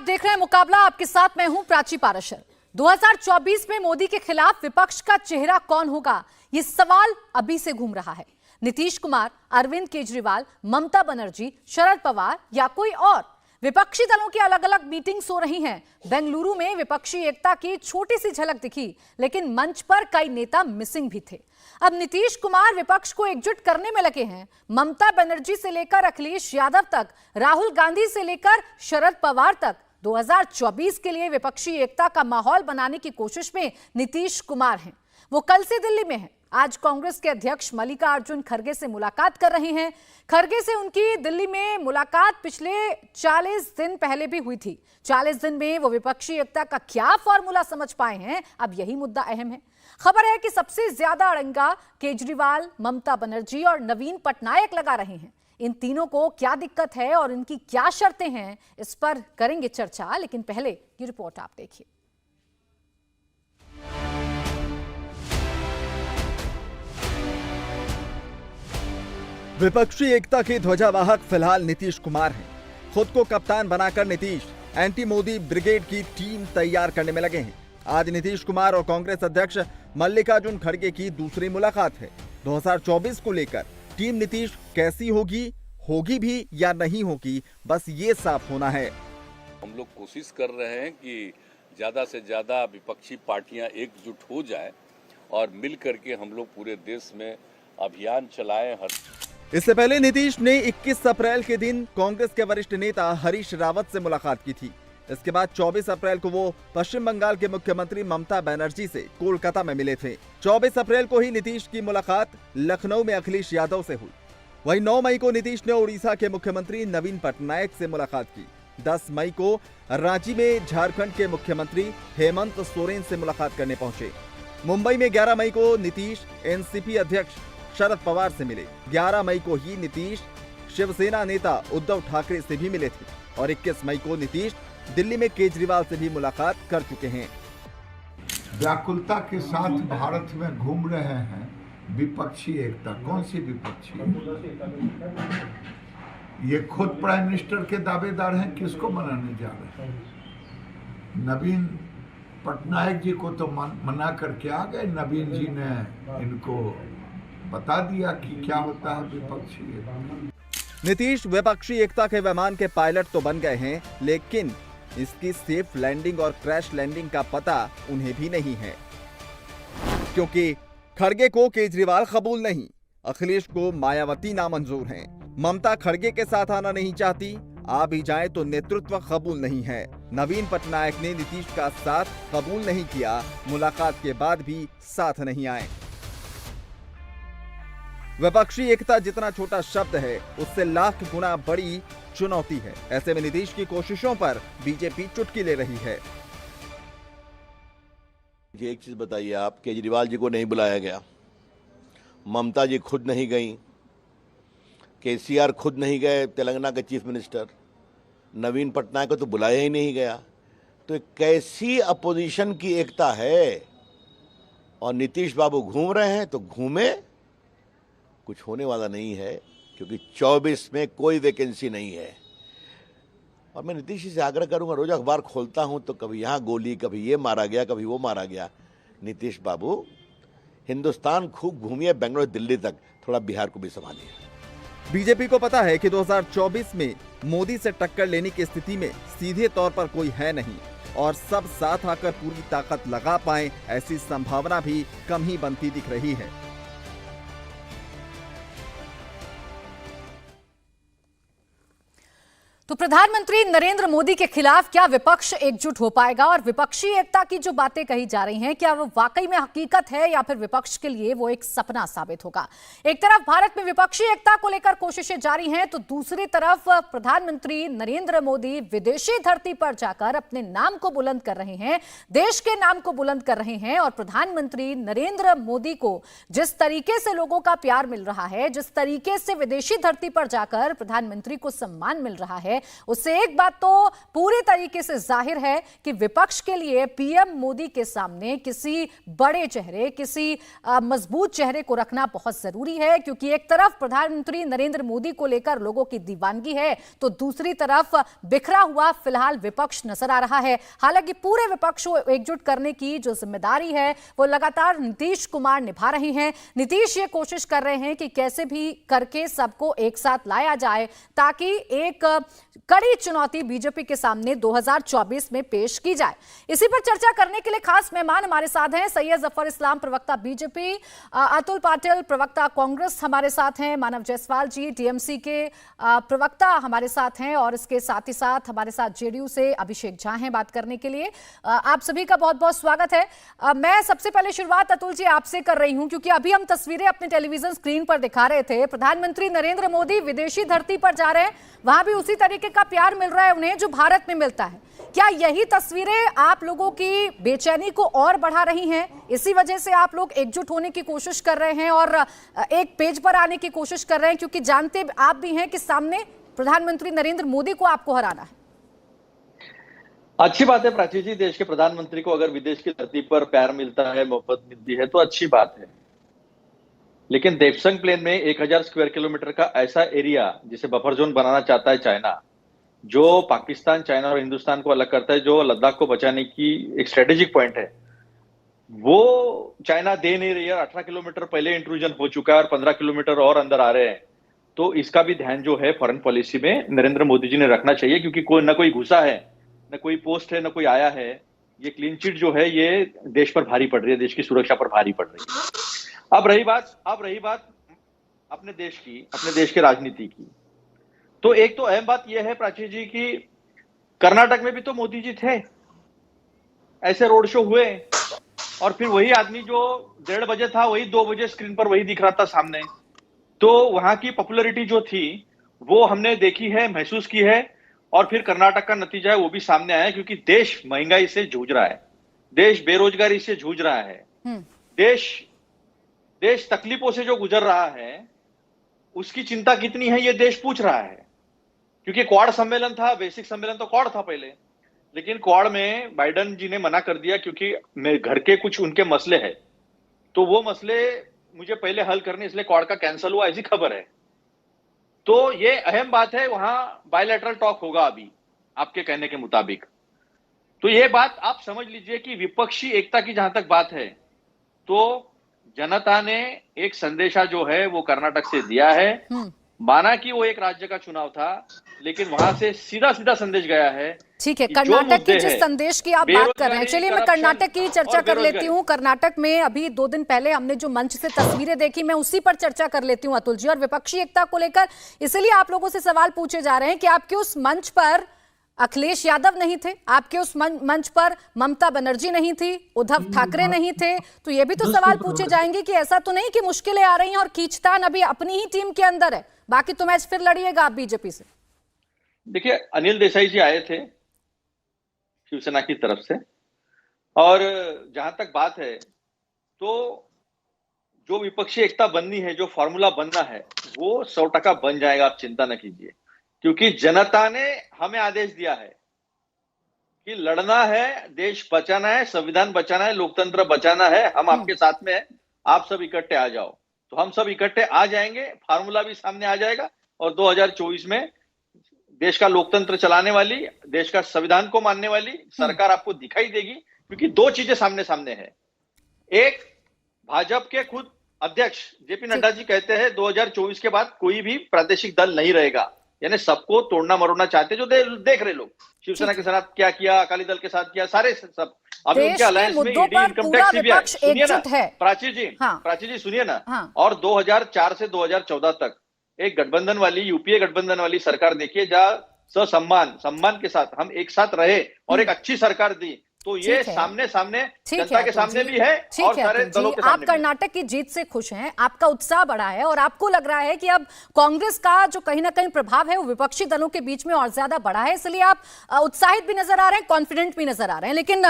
देख रहे हैं मुकाबला, आपके साथ मैं हूं प्राची पाराशर। 2024 में मोदी के खिलाफ विपक्ष का चेहरा कौन होगा, ये सवाल अभी से घूम रहा है। नीतीश कुमार, अरविंद केजरीवाल, ममता बनर्जी, शरद पवार या कोई और? विपक्षी दलों की अलग अलग मीटिंग्स हो रही हैं। बेंगलुरु में विपक्षी एकता की छोटी सी झलक दिखी, लेकिन मंच पर कई नेता मिसिंग भी थे। अब नीतीश कुमार विपक्ष को एकजुट करने में लगे हैं। ममता बनर्जी से लेकर अखिलेश यादव तक, राहुल गांधी से लेकर शरद पवार तक 2024 के लिए विपक्षी एकता का माहौल बनाने की कोशिश में नीतीश कुमार हैं। वो कल से दिल्ली में हैं। आज कांग्रेस के अध्यक्ष मल्लिकार्जुन खड़गे से मुलाकात कर रहे हैं। खड़गे से उनकी दिल्ली में मुलाकात पिछले 40 दिन पहले भी हुई थी। 40 दिन में वो विपक्षी एकता का क्या फॉर्मूला समझ पाए हैं, अब यही मुद्दा अहम है। खबर है कि सबसे ज्यादा अड़ंगा केजरीवाल, ममता बनर्जी और नवीन पटनायक लगा रहे हैं। इन तीनों को क्या दिक्कत है और इनकी क्या शर्तें हैं, इस पर करेंगे चर्चा। लेकिन पहले ये रिपोर्ट आप देखिए। विपक्षी एकता के ध्वजावाहक फिलहाल नीतीश कुमार हैं। खुद को कप्तान बनाकर नीतीश एंटी मोदी ब्रिगेड की टीम तैयार करने में लगे हैं। आज नीतीश कुमार और कांग्रेस अध्यक्ष मल्लिकार्जुन खड़गे की दूसरी मुलाकात है। 2024 को लेकर टीम नीतीश कैसी होगी भी या नहीं होगी, बस ये साफ होना है। हम लोग कोशिश कर रहे हैं कि ज्यादा से ज्यादा विपक्षी पार्टियां एकजुट हो जाएं और मिल करके हम लोग पूरे देश में अभियान चलाएं। इससे पहले नीतीश ने 21 अप्रैल के दिन कांग्रेस के वरिष्ठ नेता हरीश रावत से मुलाकात की थी। इसके बाद 24 अप्रैल को वो पश्चिम बंगाल के मुख्यमंत्री ममता बनर्जी से कोलकाता में मिले थे। 24 अप्रैल को ही नीतीश की मुलाकात लखनऊ में अखिलेश यादव से हुई। वहीं 9 मई को नीतीश ने उड़ीसा के मुख्यमंत्री नवीन पटनायक से मुलाकात की। 10 मई को रांची में झारखंड के मुख्यमंत्री हेमंत सोरेन से मुलाकात करने पहुंचे। मुंबई में 11 मई को नीतीश एनसीपी अध्यक्ष शरद पवार से मिले। 11 मई को ही नीतीश शिवसेना नेता उद्धव ठाकरे से भी मिले थे और 21 मई को नीतीश दिल्ली में केजरीवाल से भी मुलाकात कर चुके हैं। व्याकुलता के साथ भारत में घूम रहे हैं विपक्षी एकता। कौन सी विपक्षी? ये खुद प्राइम मिनिस्टर के दावेदार हैं, किसको मनाने जा रहे हैं? नवीन पटनायक जी को तो मना करके आ गए। नवीन जी ने इनको बता दिया कि क्या होता है विपक्षी एकता। नीतीश विपक्षी एकता के विमान के पायलट तो बन गए हैं, लेकिन इसकी सेफ लैंडिंग और क्रैश लैंडिंग का पता उन्हें भी नहीं है, क्योंकि खड़गे को केजरीवाल कबूल नहीं, अखिलेश को मायावती नामंजूर हैं, ममता खड़गे के साथ आना नहीं चाहती, आ भी जाए तो नेतृत्व कबूल नहीं है। नवीन पटनायक ने नीतीश का साथ कबूल नहीं किया, मुलाकात के बाद भी साथ नहीं आए। विपक्षी एकता जितना छोटा शब्द है, उससे लाख गुना बड़ी चुनौती है। ऐसे में नीतीश की कोशिशों पर बीजेपी चुटकी ले रही है। एक चीज बताइए, आप केजरीवाल जी को नहीं बुलाया गया, ममता जी खुद नहीं गई, केसीआर खुद नहीं गए, तेलंगाना के चीफ मिनिस्टर, नवीन पटनायक को तो बुलाया ही नहीं गया। तो कैसी अपोजिशन की एकता है? और नीतीश बाबू घूम रहे हैं तो घूमे, कुछ होने वाला नहीं है, क्योंकि 24 में कोई वैकेंसी नहीं है। और मैं नीतीश जी से आग्रह करूंगा, रोज अखबार खोलता हूं तो कभी यहाँ गोली, कभी ये मारा गया, कभी वो मारा गया। नीतीश बाबू, हिंदुस्तान खूब घूमिए, बेंगलुरु दिल्ली तक, थोड़ा बिहार को भी संभालिए। बीजेपी को पता है कि 2024 में मोदी से टक्कर लेने की स्थिति में सीधे तौर पर कोई है नहीं, और सब साथ आकर पूरी ताकत लगा पाए, ऐसी संभावना भी कम ही बनती दिख रही है। तो प्रधानमंत्री नरेंद्र मोदी के खिलाफ क्या विपक्ष एकजुट हो पाएगा? और विपक्षी एकता की जो बातें कही जा रही हैं, क्या वो वाकई में हकीकत है या फिर विपक्ष के लिए वो एक सपना साबित होगा? एक तरफ भारत में विपक्षी एकता को लेकर कोशिशें जारी हैं, तो दूसरी तरफ प्रधानमंत्री नरेंद्र मोदी विदेशी धरती पर जाकर अपने नाम को बुलंद कर रहे हैं, देश के नाम को बुलंद कर रहे हैं। और प्रधानमंत्री नरेंद्र मोदी को जिस तरीके से लोगों का प्यार मिल रहा है, जिस तरीके से विदेशी धरती पर जाकर प्रधानमंत्री को सम्मान मिल रहा है, है, उससे एक बात तो पूरी तरीके से जाहिर है कि विपक्ष के लिए पीएम मोदी के सामने किसी बड़े चेहरे, किसी मजबूत चेहरे को रखना बहुत जरूरी है, क्योंकि एक तरफ प्रधानमंत्री नरेंद्र मोदी को लेकर लोगों की दीवानगी है, तो दूसरी तरफ बिखरा हुआ फिलहाल विपक्ष नजर आ रहा है। हालांकि पूरे विपक्ष को एकजुट करने की जो जिम्मेदारी है वो लगातार नीतीश कुमार निभा रहे हैं। नीतीश ये कोशिश कर रहे हैं कि कैसे भी करके सबको एक साथ लाया जाए ताकि एक कड़ी चुनौती बीजेपी के सामने 2024 में पेश की जाए। इसी पर चर्चा करने के लिए खास मेहमान हमारे साथ हैं सैयद जफर इस्लाम, प्रवक्ता बीजेपी, अतुल पाटिल, प्रवक्ता कांग्रेस हमारे साथ हैं, मानव जायसवाल जी टीएमसी के प्रवक्ता हमारे साथ हैं, और इसके साथ ही साथ हमारे साथ जेडीयू से अभिषेक झा हैं बात करने के लिए। आप सभी का बहुत बहुत स्वागत है। मैं सबसे पहले शुरुआत अतुल जी आपसे कर रही हूं, क्योंकि अभी हम तस्वीरें अपने टेलीविजन स्क्रीन पर दिखा रहे थे, प्रधानमंत्री नरेंद्र मोदी विदेशी धरती पर जा रहे हैं, वहां भी उसी तरीके का प्यार मिल रहा है उन्हें जो भारत में मिलता है। क्या यही तस्वीरें आप लोगों की बेचैनी को और बढ़ा रही हैं? इसी वजह से आप लोग एकजुट होने की कोशिश कर रहे हैं और एक पेज पर आने की कोशिश कर रहे हैं, क्योंकि जानते आप भी हैं कि सामने प्रधानमंत्री नरेंद्र मोदी को आपको हराना है। अच्छी बात है प्राची जी, देश के प्रधानमंत्री को अगर विदेश की धरती पर प्यार मिलता है, मोहब्बत मिलती है तो अच्छी बात है। लेकिन देवसंग प्लेन में 1000 स्क्वायर किलोमीटर का ऐसा एरिया जिसे बफर जोन बनाना चाहता है चाइना, जो पाकिस्तान, चाइना और हिंदुस्तान को अलग करता है, जो लद्दाख को बचाने की एक स्ट्रेटेजिक पॉइंट है, वो चाइना दे नहीं रही है। 18 किलोमीटर पहले इंट्रूजन हो चुका है और 15 किलोमीटर और अंदर आ रहे हैं। तो इसका भी ध्यान जो है फॉरेन पॉलिसी में नरेंद्र मोदी जी ने रखना चाहिए, क्योंकि कोई घुसा है, न कोई पोस्ट है, न कोई आया है। ये क्लीन चिट जो है ये देश पर भारी पड़ रही है, देश की सुरक्षा पर भारी पड़ रही है। अब रही बात अपने देश की राजनीति की, तो एक तो अहम बात यह है प्राची जी की कर्नाटक में भी तो मोदी जी थे, ऐसे रोड शो हुए, और फिर वही आदमी जो 1:30 बजे था वही 2 बजे स्क्रीन पर वही दिख रहा था सामने। तो वहां की पॉपुलैरिटी जो थी वो हमने देखी है, महसूस की है, और फिर कर्नाटक का नतीजा है वो भी सामने आया, क्योंकि देश महंगाई से जूझ रहा है, देश बेरोजगारी से जूझ रहा है, देश तकलीफों से जो गुजर रहा है उसकी चिंता कितनी है ये देश पूछ रहा है। क्योंकि क्वाड सम्मेलन था, बेसिक सम्मेलन तो क्वाड था पहले, लेकिन क्वाड में बाइडेन जी ने मना कर दिया क्योंकि घर के कुछ उनके मसले हैं, तो वो मसले मुझे पहले हल करने, इसलिए क्वाड का कैंसिल हुआ, ऐसी खबर है। तो ये अहम बात है, वहां बायलैटरल टॉक होगा अभी आपके कहने के मुताबिक। तो ये बात आप समझ लीजिए कि विपक्षी एकता की जहां तक बात है, तो जनता ने एक संदेशा जो है वो कर्नाटक से दिया है। माना कि वो एक राज्य का चुनाव था, लेकिन वहां से सीधा संदेश गया है। ठीक है, कर्नाटक के जिस संदेश की आप बात कर रहे हैं, चलिए मैं कर्नाटक की चर्चा कर लेती हूँ। कर्नाटक में अभी 2 दिन पहले हमने जो मंच से तस्वीरें देखी, मैं उसी पर चर्चा कर लेती हूँ अतुल जी, और विपक्षी एकता को लेकर इसलिए आप लोगों से सवाल पूछे जा रहे हैं कि आपके उस मंच पर अखिलेश यादव नहीं थे, आपके उस मंच पर ममता बनर्जी नहीं थी, उद्धव ठाकरे नहीं थे, तो ये भी तो सवाल पूछे जाएंगे कि ऐसा तो नहीं कि मुश्किलें आ रही हैं और खींचतान अभी अपनी ही टीम के अंदर है, बाकी तो मैच फिर लड़िएगा आप बीजेपी से। देखिए, अनिल देसाई जी आए थे शिवसेना की तरफ से, और जहां तक बात है तो जो विपक्षी एकता बननी है, जो फॉर्मूला बनना है, वो 100% बन जाएगा, आप चिंता न कीजिए। क्योंकि जनता ने हमें आदेश दिया है कि लड़ना है, देश बचाना है, संविधान बचाना है, लोकतंत्र बचाना है, हम आपके साथ में हैं, आप सब इकट्ठे आ जाओ। तो हम सब इकट्ठे आ जाएंगे, फार्मूला भी सामने आ जाएगा, और 2024 में देश का लोकतंत्र चलाने वाली, देश का संविधान को मानने वाली सरकार आपको दिखाई देगी। क्योंकि 2 चीजें सामने है। एक, भाजपा के खुद अध्यक्ष जेपी नड्डा जी कहते हैं 2024 के बाद कोई भी प्रादेशिक दल नहीं रहेगा, यानी सबको तोड़ना मरोड़ना चाहते, जो देख रहे लोग शिवसेना के साथ क्या किया, अकाली दल के साथ किया, सारे सब अभी उनके अलायंस में ईडी, इनकम टैक्स, सीबीआई। सुनिए ना प्राची जी सुनिए ना। और 2004 से 2014 तक एक गठबंधन वाली, यूपीए गठबंधन वाली सरकार देखिए, जहां सम्मान के साथ हम एक साथ रहे और एक अच्छी सरकार दी, तो ये ठीक है। सामने सामने ठीक जनता है के अतुल सामने जी। भी है ठीक और है सारे अतुल जी, दलों के आप सामने भी है। कर्नाटक की जीत से खुश हैं, आपका उत्साह बढ़ा है और आपको लग रहा है कि अब कांग्रेस का जो कहीं ना कहीं प्रभाव है वो विपक्षी दलों के बीच में और ज्यादा बढ़ा है, इसलिए आप उत्साहित भी नजर आ रहे हैं, कॉन्फिडेंट भी नजर आ रहे हैं। लेकिन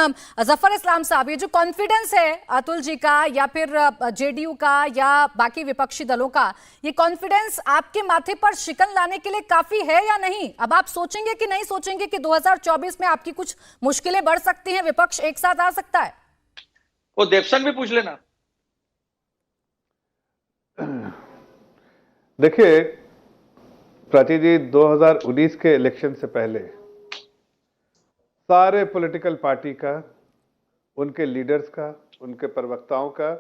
जफर इस्लाम साहब, ये जो कॉन्फिडेंस है अतुल जी का या फिर जेडीयू का या बाकी विपक्षी दलों का, ये कॉन्फिडेंस आपके माथे पर शिकन लाने के लिए काफी है या नहीं? अब आप सोचेंगे कि नहीं सोचेंगे कि 2024 में आपकी कुछ मुश्किलें बढ़ सकती हैं, विपक्ष एक साथ आ सकता है? वो देवसंग भी पूछ लेना। देखिए प्राची जी, 2019 के इलेक्शन से पहले सारे पॉलिटिकल पार्टी का, उनके लीडर्स का, उनके प्रवक्ताओं का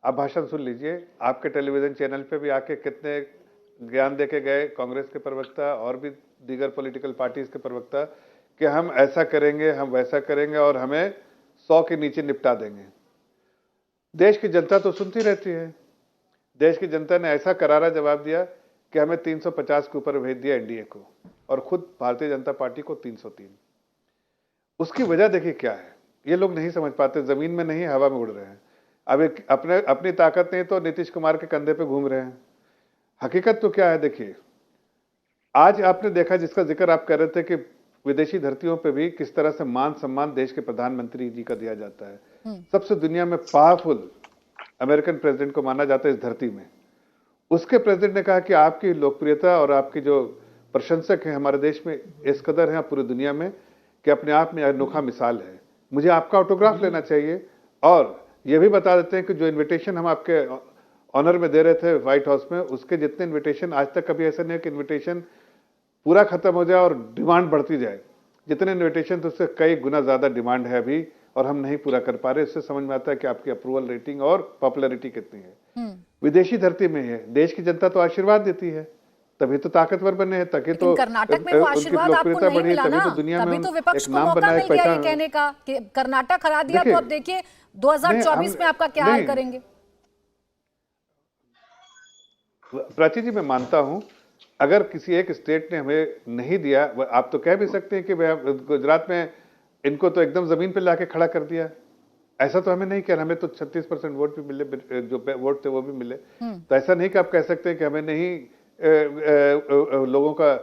आप भाषण सुन लीजिए। आपके टेलीविजन चैनल पे भी आके कितने ज्ञान देके गए कांग्रेस के प्रवक्ता और भी दीगर पॉलिटिकल पार्टीज के प्रवक्ता कि हम ऐसा करेंगे, हम वैसा करेंगे और हमें 100 के नीचे निपटा देंगे। देश की जनता तो सुनती रहती है। देश की जनता ने ऐसा करारा जवाब दिया कि हमें 350 के ऊपर भेज दिया एनडीए को और खुद भारतीय जनता पार्टी को 303। उसकी वजह देखिए क्या है, ये लोग नहीं समझ पाते, जमीन में नहीं हवा में उड़ रहे हैं। अब अपनी ताकत नहीं तो नीतीश कुमार के कंधे पे घूम रहे हैं। हकीकत तो क्या है देखिए, आज आपने देखा, जिसका जिक्र आप कर रहे थे कि विदेशी धरतियों पे भी किस तरह से मान सम्मान देश के प्रधानमंत्री जी का दिया जाता है। सबसे दुनिया में पावरफुल अमेरिकन प्रेसिडेंट को माना जाता है इस धरती में। उसके प्रेसिडेंट ने कहा कि आपकी लोकप्रियता और आपकी जो प्रशंसक हैं हमारे देश में इस कदर हैं पूरी दुनिया में कि अपने आप में अनोखा मिसाल है, मुझे आपका ऑटोग्राफ लेना चाहिए। और यह भी बता देते हैं कि जो इन्विटेशन हम आपके ऑनर में दे रहे थे व्हाइट हाउस में, उसके जितने इन्विटेशन आज तक कभी ऐसा नहीं है कि इन्विटेशन पूरा खत्म हो जाए और डिमांड बढ़ती जाए। जितने इन्विटेशन थे उससे कई गुना ज्यादा डिमांड है अभी और हम नहीं पूरा कर पा रहे। इससे समझ में आता है कि आपकी अप्रूवल रेटिंग और पॉपुलैरिटी कितनी है। विदेशी धरती में है, देश की जनता तो आशीर्वाद देती है, तभी तो ताकतवर बने हैं, तभी तो कर्नाटक में वो आशीर्वाद आपको नहीं मिला ना, तभी तो विपक्ष को मौका मिल गया ये कहने का कि कर्नाटक हरा दिया। तो अब देखिए 2024 में आपका क्या हाल करेंगे? प्राची जी, मैं मानता हूं अगर किसी एक स्टेट ने हमें नहीं दिया, आप तो कह भी सकते हैं कि गुजरात में इनको तो एकदम जमीन पे लाके खड़ा कर दिया, ऐसा तो हमें नहीं कहना। हमें तो 36% वोट भी मिले, जो वोट थे वो भी मिले। तो ऐसा नहीं कि आप कह सकते हैं कि हमें नहीं लोगों का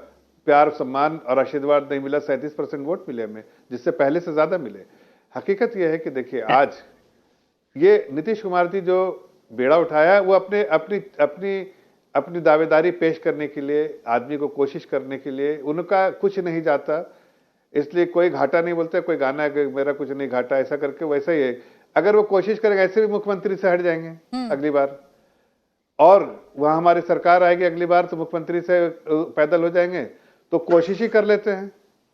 प्यार, सम्मान और आशीर्वाद नहीं मिला। 37% वोट मिले हमें, जिससे पहले से ज्यादा मिले। हकीकत यह है कि देखिए आज ये नीतीश कुमार जी जो बेड़ा उठाया वो अपनी दावेदारी पेश करने के लिए, आदमी को कोशिश करने के लिए, उनका कुछ नहीं जाता इसलिए कोई घाटा नहीं बोलते। कोई गाना है मेरा कुछ नहीं घाटा, ऐसा करके वैसा ही है। अगर वो कोशिश करेंगे ऐसे भी मुख्यमंत्री से हट जाएंगे अगली बार, और वहां हमारी सरकार आएगी अगली बार तो मुख्यमंत्री से पैदल हो जाएंगे। तो कोशिश ही कर लेते हैं,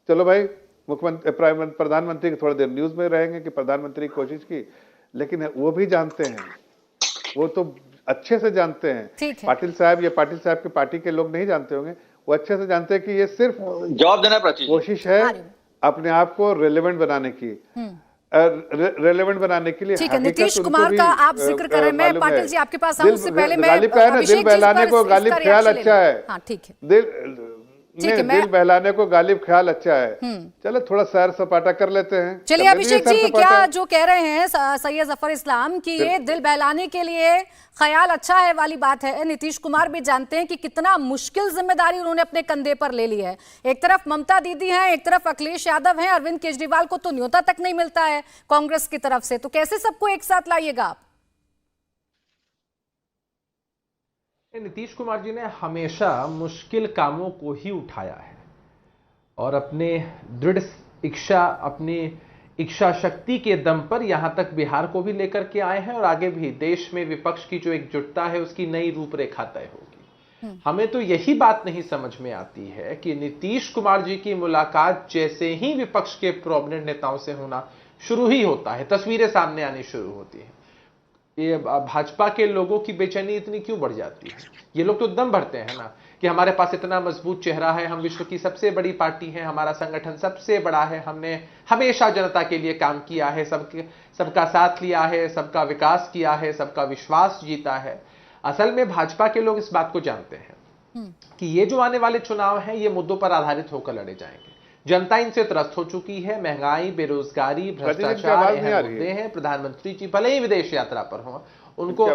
चलो भाई प्रधानमंत्री थोड़ी देर न्यूज में रहेंगे कि प्रधानमंत्री की कोशिश की, लेकिन वो भी जानते हैं, वो तो अच्छे से जानते हैं। पाटिल साहब या पाटिल साहब की पार्टी के लोग नहीं जानते होंगे, वो अच्छे से जानते हैं कि ये सिर्फ जवाब देना कोशिश है अपने आप को रेलेवेंट बनाने की, रेलेवेंट बनाने के लिए। ठीक है, नीतीश कुमार का आप जिक्र कर रहे हैं, मैं पाटिल जी आपके पास आऊं उससे पहले मैं गालिब का है ना, दिल बहलाने को गालिब ख्याल अच्छा है। हाँ ठीक है, दिल बहलाने को गालिब ख्याल अच्छा है। चलो थोड़ा सैर सपाटा कर लेते हैं। चलिए अभिषेक जी, क्या जो कह रहे हैं सैयद जफर इस्लाम कि ये दिल बहलाने के लिए ख्याल अच्छा है वाली बात है, नीतीश कुमार भी जानते हैं कि कितना मुश्किल जिम्मेदारी उन्होंने अपने कंधे पर ले ली है। एक तरफ ममता दीदी हैं, एक तरफ अखिलेश यादव हैं, अरविंद केजरीवाल को तो न्योता तक नहीं मिलता है कांग्रेस की तरफ से, तो कैसे सबको एक साथ लाइएगा आप? नीतीश कुमार जी ने हमेशा मुश्किल कामों को ही उठाया है और अपने दृढ़ इच्छा, अपनी इच्छा शक्ति के दम पर यहां तक बिहार को भी लेकर के आए हैं और आगे भी देश में विपक्ष की जो एकजुटता है उसकी नई रूपरेखा तय होगी। हमें तो यही बात नहीं समझ में आती है कि नीतीश कुमार जी की मुलाकात जैसे ही विपक्ष के प्रोमिनेंट नेताओं से होना शुरू ही होता है, तस्वीरें सामने आनी शुरू होती है। ये भाजपा के लोगों की बेचैनी इतनी क्यों बढ़ जाती है? ये लोग तो दम भरते हैं ना कि हमारे पास इतना मजबूत चेहरा है, हम विश्व की सबसे बड़ी पार्टी है, हमारा संगठन सबसे बड़ा है, हमने हमेशा जनता के लिए काम किया है, सबका साथ लिया है, सबका विकास किया है, सबका विश्वास जीता है। असल में भाजपा के लोग इस बात को जानते हैं कि ये जो आने वाले चुनाव हैं ये मुद्दों पर आधारित होकर लड़े जाएंगे। जनता इनसे त्रस्त हो चुकी है। महंगाई, बेरोजगारी, भ्रष्टाचार अहम मुद्दे हैं। प्रधानमंत्री जी भले ही विदेश यात्रा पर हों, उनको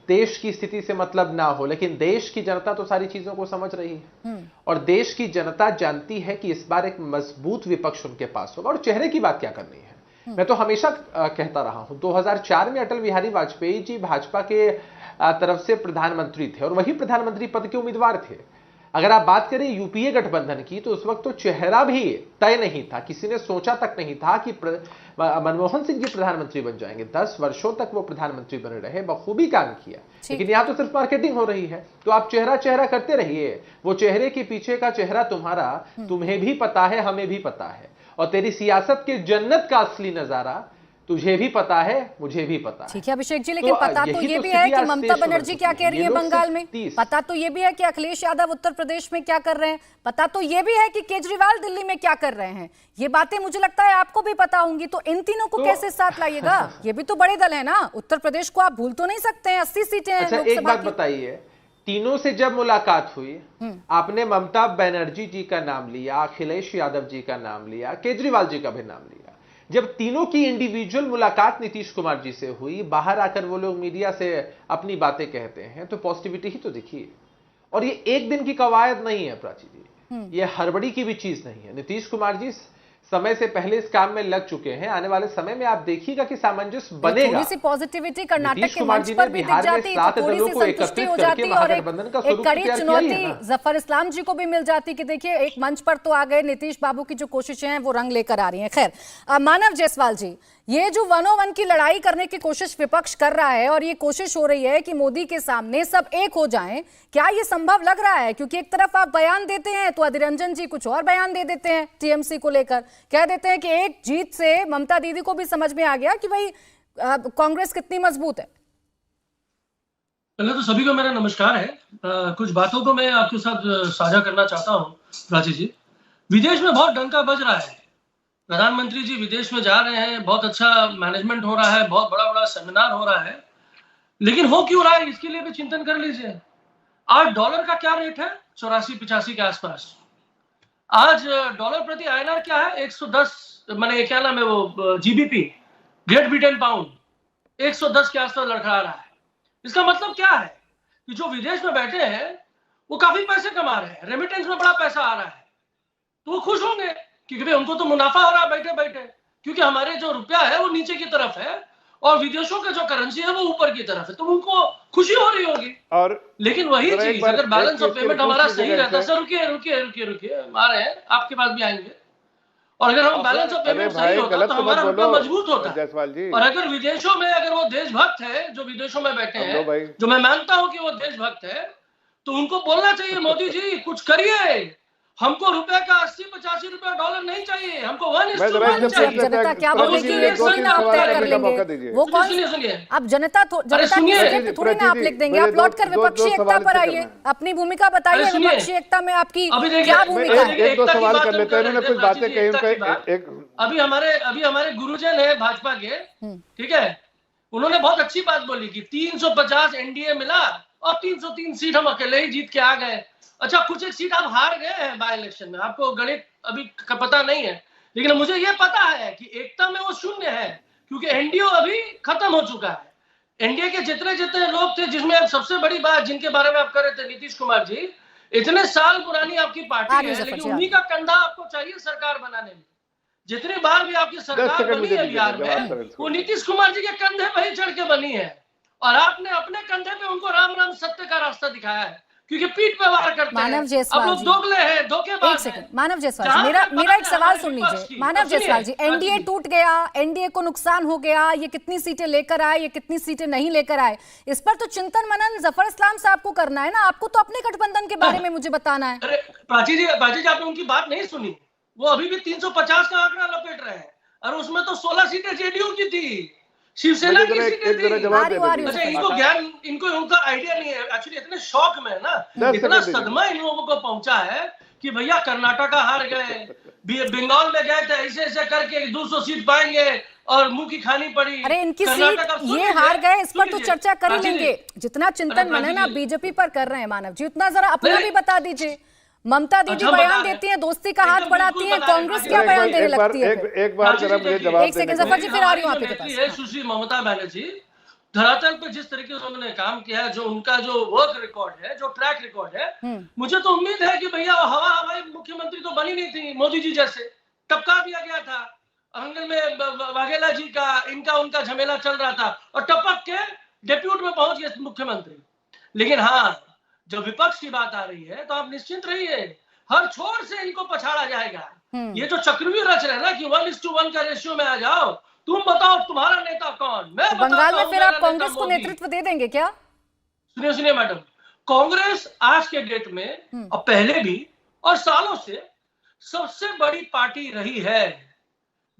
देश की स्थिति से मतलब ना हो, लेकिन देश की जनता तो सारी चीजों को समझ रही है और देश की जनता जानती है कि इस बार एक मजबूत विपक्ष उनके पास होगा। और चेहरे की बात क्या करनी है, मैं तो हमेशा कहता रहा हूं, 2004 में अटल बिहारी वाजपेयी जी भाजपा के तरफ से प्रधानमंत्री थे और वही प्रधानमंत्री पद के उम्मीदवार थे। अगर आप बात करें यूपीए गठबंधन की, तो उस वक्त तो चेहरा भी तय नहीं था, किसी ने सोचा तक नहीं था कि मनमोहन सिंह जी प्रधानमंत्री बन जाएंगे। 10 वर्षों तक वो प्रधानमंत्री बने रहे, बखूबी काम किया, लेकिन यहां तो सिर्फ मार्केटिंग हो रही है। तो आप चेहरा करते रहिए, वो चेहरे के पीछे का चेहरा तुम्हारा, तुम्हें भी पता है, हमें भी पता है, और तेरी सियासत के जन्नत का असली नजारा तुझे भी पता है, मुझे भी पता है। ठीक है अभिषेक जी, लेकिन पता तो ये भी है कि ममता बनर्जी क्या कह रही है बंगाल में, पता तो ये भी है कि अखिलेश यादव उत्तर प्रदेश में क्या कर रहे हैं, पता तो ये भी है कि केजरीवाल दिल्ली में क्या कर रहे हैं। ये बातें मुझे लगता है आपको भी पता होंगी। तो इन तीनों को कैसे साथ लाइएगा? ये भी तो बड़े दल है ना, उत्तर प्रदेश को आप भूल तो नहीं सकते हैं, 80 सीटें हैं लोकसभा की। एक बात बताइए, तीनों से जब मुलाकात हुई, आपने ममता बनर्जी जी का नाम लिया, अखिलेश यादव जी का नाम लिया, केजरीवाल जी का भी नाम लिया। जब तीनों की इंडिविजुअल मुलाकात नीतीश कुमार जी से हुई, बाहर आकर वो लोग मीडिया से अपनी बातें कहते हैं, तो पॉजिटिविटी ही तो दिखी। और ये एक दिन की कवायद नहीं है प्राची जी, ये हड़बड़ी की भी चीज नहीं है। नीतीश कुमार जी समय से पहले इस काम में लग चुके हैं। आने वाले समय में आप देखिएगा कि सामंजस्य बनेगा। थोड़ी सी पॉजिटिविटी कर्नाटक के मंच पर भी दिख जाती, तो थोड़ी सी संतुष्टि हो जाती और एक कड़ी चुनौती जफर इस्लाम जी को भी मिल जाती कि देखिए एक मंच पर तो आ गए, नीतीश बाबू की जो कोशिशें हैं वो रंग लेकर आ रही हैं। खैर, मानव जायसवाल जी, ये जो 101 की लड़ाई करने की कोशिश विपक्ष कर रहा है और ये कोशिश हो रही है कि मोदी के सामने सब एक हो जाएं, क्या ये संभव लग रहा है? क्योंकि एक तरफ आप बयान देते हैं तो अधीर रंजन जी कुछ और बयान दे देते हैं टीएमसी को लेकर, कह देते हैं कि एक जीत से ममता दीदी को भी समझ में आ गया कि भाई कांग्रेस कितनी मजबूत है। पहले तो सभी को मेरा नमस्कार है। कुछ बातों को मैं आपके साथ साझा करना चाहता हूँ। प्राची जी, विदेश में बहुत डंका बज रहा है, प्रधानमंत्री जी विदेश में जा रहे हैं, बहुत अच्छा मैनेजमेंट हो रहा है, बहुत बड़ा बड़ा सेमिनार हो रहा है, लेकिन हो क्यों रहा है इसके लिए भी चिंतन कर लीजिए। आज डॉलर का क्या रेट है? 84-85 के आसपास। आज डॉलर प्रति INR क्या है? 110, मैंने क्या नाम है वो, जीबीपी, ग्रेट ब्रिटेन पाउंड 110 के आसपास लड़खड़ा रहा है। इसका मतलब क्या है कि जो विदेश में बैठे हैं वो काफी पैसे कमा रहे हैं, रेमिटेंस में बड़ा पैसा आ रहा है, तो वो खुश होंगे क्योंकि भाई उनको तो मुनाफा हो रहा है बैठे बैठे, क्योंकि हमारे जो रुपया है वो नीचे की तरफ है और विदेशों का जो करेंसी है वो ऊपर की तरफ है, तो उनको खुशी हो रही होगी। और लेकिन वही चीज अगर बैलेंस ऑफ पेमेंट हमारा सही रहता, सर रुकिए आ रहे हैं, आपके पास भी आएंगे, और अगर हम बैलेंस ऑफ पेमेंट सही होता तो हमारा रुपया मजबूत होता है। और अगर विदेशों में अगर वो देशभक्त है, जो विदेशों में बैठे हैं, जो मैं मानता हूं कि वो देशभक्त है, तो उनको बोलना चाहिए मोदी जी कुछ करिए, हमको रुपए का 80-85 रुपया डॉलर नहीं चाहिए, हमको 1:1 चाहिए। जनता क्या बोलेगी ये थोड़ी ना आप तय कर लेंगे, वो कौन? सुनिए आप जनता की स्क्रिप्ट थोड़ी ना आप लिख देंगे। आप लौट कर विपक्षी एकता पर आइए, अपनी भूमिका बताइए, विपक्षी एकता में आपकी क्या भूमिका है? एक दो सवाल कर लेते हैं, उन्होंने कुछ बातें कही। अभी हमारे गुरुजन है भाजपा के, ठीक है, उन्होंने बहुत अच्छी बात बोली कि 350 एनडीए मिला और 303 सीट हम अकेले ही जीत के आ गए। अच्छा, कुछ एक सीट आप हार गए हैं बाय इलेक्शन में, आपको गणित अभी का पता नहीं है, लेकिन मुझे ये पता है कि एकता में वो शून्य है, क्योंकि एनडीए अभी खत्म हो चुका है। एनडीए के जितने लोग थे, जिसमें अब सबसे बड़ी बात जिनके बारे में आप कर रहे थे, नीतीश कुमार जी, इतने साल पुरानी आपकी पार्टी है, लेकिन उन्हीं का कंधा आपको चाहिए सरकार बनाने में। जितनी बार भी आपकी सरकार बनी है बिहार में, वो नीतीश कुमार जी के कंधे पर ही चढ़ के बनी है, और आपने अपने कंधे पे उनको राम राम सत्य का रास्ता दिखाया है, क्योंकि पीठ पे वार करते हैं। मानव जायसवाल जी, दोगले हैं, धोखेबाज। एक सेकंड मानव जायसवाल जी, मेरा एक सवाल सुन लीजिए। मानव जायसवाल जी, एनडीए टूट गया, एनडीए को नुकसान हो गया, ये कितनी सीटें लेकर आए, ये कितनी सीटें नहीं लेकर आए, इस पर तो चिंतन मनन जफर इस्लाम साहब को करना है ना, आपको तो अपने गठबंधन के बारे में मुझे बताना है। अरे प्राची जी आपने उनकी बात नहीं सुनी, वो अभी भी 350 का आंकड़ा लपेट रहे हैं, और उसमें तो 16 सीटें जेडीयू की थी, शिवसेना की सीटें थी। अच्छा, इनको ज्ञान, इनको उनका आइडिया नहीं है एक्चुअली, इतने शौक में है ना, इतना सदमा इन लोगों को पहुंचा है कि भैया कर्नाटका हार गए, बंगाल में गए थे, ऐसे करके 200 सीट पाएंगे और मुंह की खानी पड़ी। अरे इनकी सीट ये हार गए, इस पर तो चर्चा कर लेंगे। जितना चिंतन मनन आप बीजेपी पर कर रहे हैं मानव जी, उतना जरा अपना भी बता दीजिए। ममता दीदी अच्छा, बयान बता देती रहे। हैं, दोस्ती का हाथ एकदम बढ़ाती बिल्कुल हैं, बता रहे। कांग्रेस क्या बयान देने लगती है फिर? एक बार जरा मुझे जवाब एक सेकंड देने जफर जी, फिर आ रही हूँ हमारी आपके जो पास। नेत्री है सुश्री ममता बनर्जी, धरातल पे जिस तरीके से उन्होंने काम किया है, जो उनका जो वर्क रिकॉर्ड है, जो ट्रैक रिकॉर्ड है, मुझे तो उम्मीद है कि भैया हवाई मुख्यमंत्री तो बनी नहीं थी मोदी जी जैसे, टपका दिया गया था आंगन में, वाघेला जी का इनका उनका झमेला चल रहा था और टपक के डेप्यूट में पहुंच गए मुख्यमंत्री। लेकिन हाँ, जब विपक्ष की बात आ रही है तो आप निश्चिंत रहिए, हर छोर से इनको पछाड़ा जाएगा। ये जो चक्रव्यूह रच रहे हैं ना कि 1:1 का रेशियो में आ जाओ, तुम बताओ तुम्हारा नेता कौन, मैं तो बंगाल में बताता फिर हूं आप मेरा कांग्रेस नेता को मोदी। नेतृत्व दे देंगे क्या? सुनिए मैडम, कांग्रेस आज के डेट में और पहले भी और सालों से सबसे बड़ी पार्टी रही है।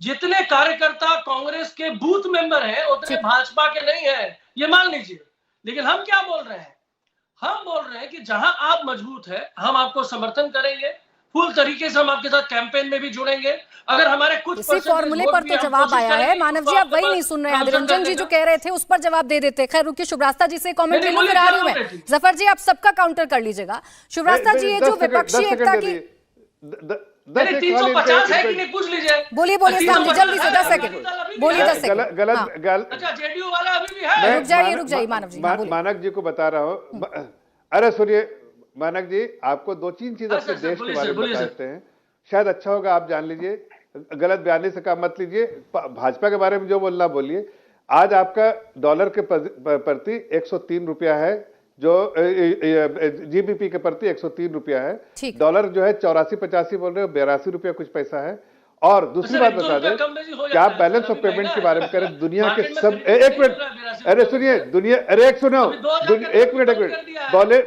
जितने कार्यकर्ता कांग्रेस के बूथ मेंबर हैं उतने भाजपा के नहीं है, ये मान लीजिए। लेकिन हम क्या बोल रहे हैं, हम बोल रहे हैं कि जहां आप मजबूत है हम आपको समर्थन करेंगे, फुल तरीके से हम आपके साथ कैंपेन में भी जुड़ेंगे। अगर हमारे कुछ इसी फॉर्मूले पर तो जवाब आया है। मानव जी, आप वही नहीं सुन रहे हैं, निरंजन जी जो कह रहे थे उस पर जवाब दे देते। खैर रुकिए, शुभरास्ता जी से कमेंट ले लो, फिर आ रही हूं मैं। जफर जी, आप सबका काउंटर कर लीजिएगा। शुभरास्ता जी, ये जो विपक्षी एकता की 350 है कि नहीं पूछ लीजिए। बोलिए इस्लाम जी, जल्दी से 10 सेकंड बोलिए, 10 सेकंड। गलत अच्छा, जेडीयू वाला अभी भी है। रुक जाइए मानव जी, हाँ, बोलिए। मानक जी को बता रहा हूँ। अरे सुनिए मानक जी, आपको 2-3 चीज अपने देश के बारे में बताते हैं, शायद अच्छा होगा आप जान लीजिए। गलत बयानी से काम मत लीजिए, भाजपा के बारे में जो बोलना बोलिए। आज आपका डॉलर के प्रति 103 रुपया है, जो जीबीपी के प्रति 103 रुपया है। डॉलर जो है 84-85 बोल रहे हो, 82 रुपया कुछ पैसा है। और दूसरी बात बता दें कि आप बैलेंस ऑफ पेमेंट के बारे में करें, दुनिया के सब, एक मिनट, अरे सुनिए, दुनिया, अरे एक सुनो, एक मिनट,